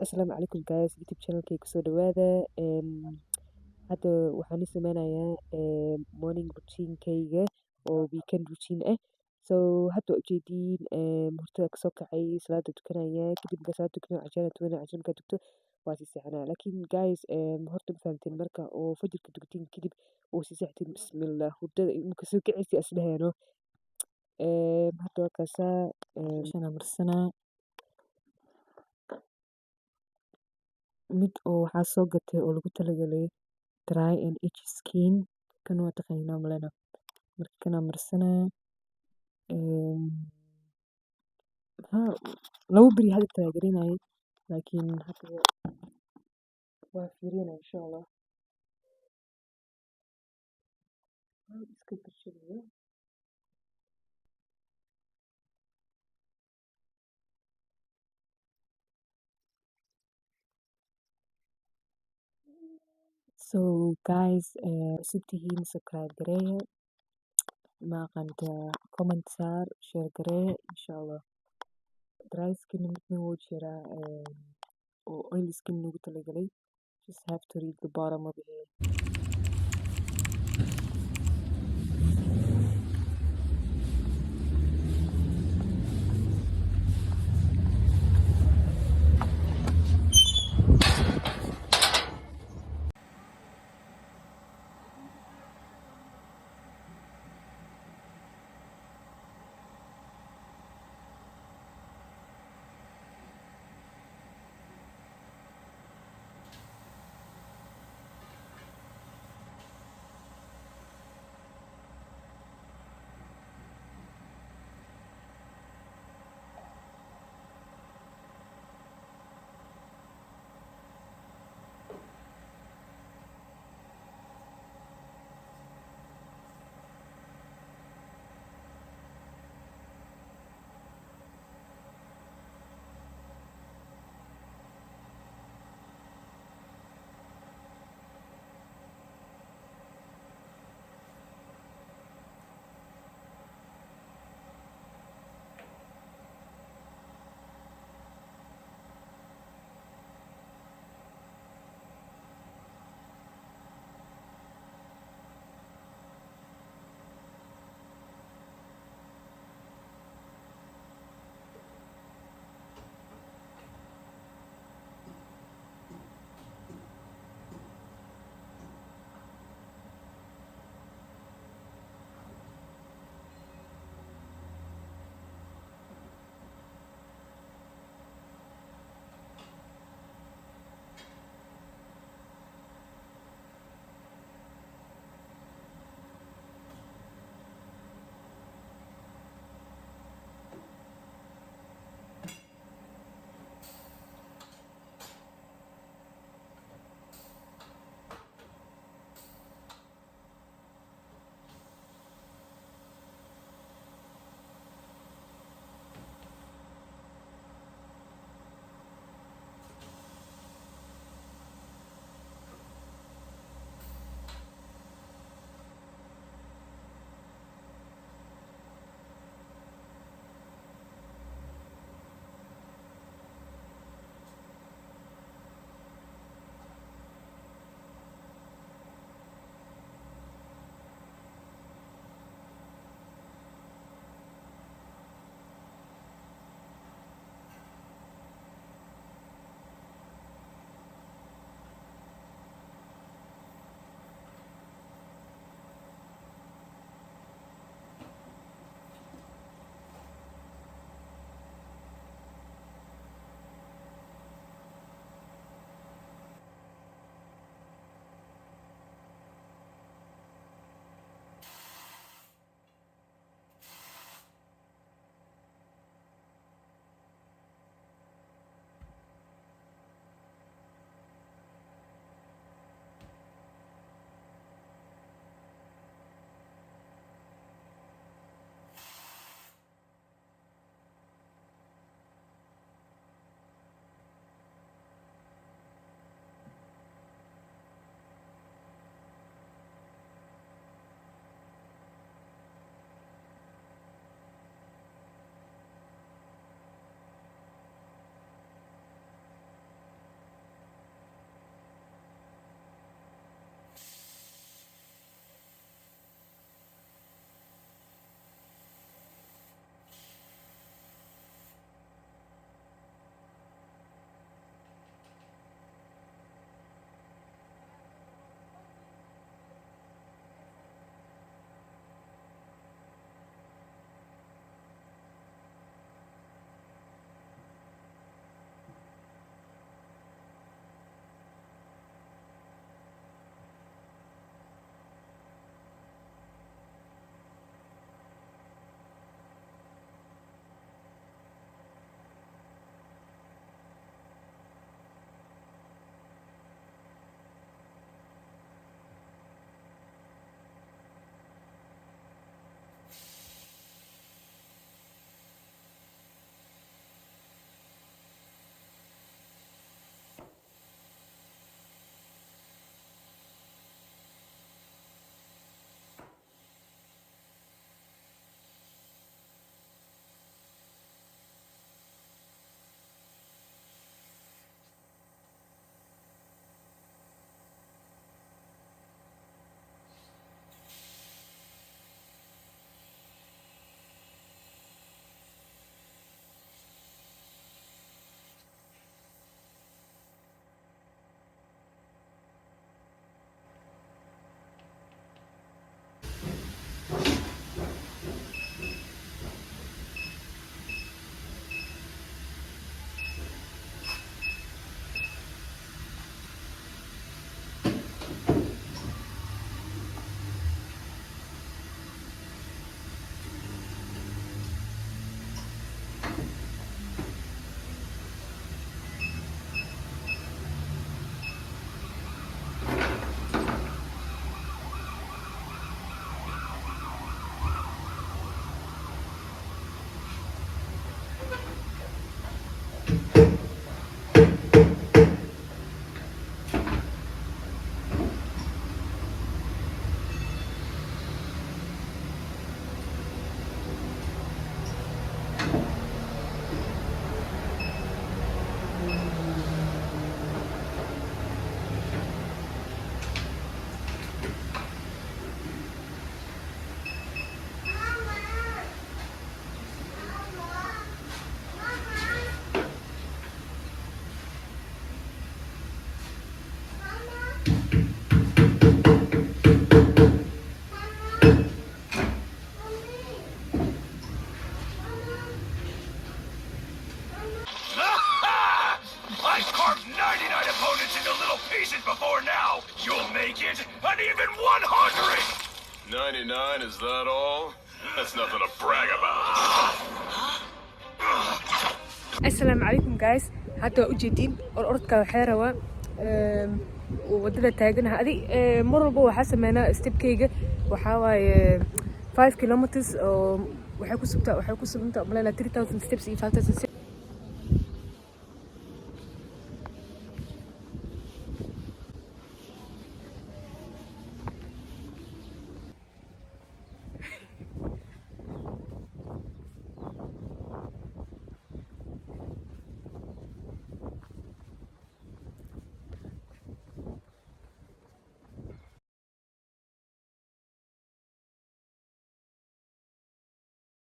Assalaamu calaykum guys, YouTube channelkayga kusoo dhawaada. Hadda waxaan sameynayaa morning routine-kayga oo weekend routine ah. So hadda ujeediin hurtada kasoo kacay, salaada tukanaya, kadib marka salaada tukano cashada tukanaya, cashada markaa tugto waa sii seexanaya. Laakiin guys horta ma fahamteen marka oo fajirka tukatiin kadib oo sii seexatiin bismillah hurdada marka soo kacaysi asdhahaano. Hadda waa kaasaa shana marsanaa mid oo waxaa soo gatay oo lagu talagalay dry and itchy skin kan waa taqaanaa malena marka kana marsanaa labo beri hadda taageerinayay laakiin hadda waa fiirinaa insha Allah iska gashanayo. So guys cusub tihiin subscribe gareeya, ma aqaanta comment saar, share gareeya insha Allah. Dry skin midna wuu jiraa oo oily skin lagu talagalay. Just have to read the bottom of it. $2.99, is that all? That's nothing to brag about. السلام عليكم guys. hadda waa ujeedin orodka waxaa rabaa wadada taaganaha adi mar walba waxaa sameynaa stepkayga waxaa waaye 5 kilometers oo waxay ku subtaa 3000 steps iyo 5000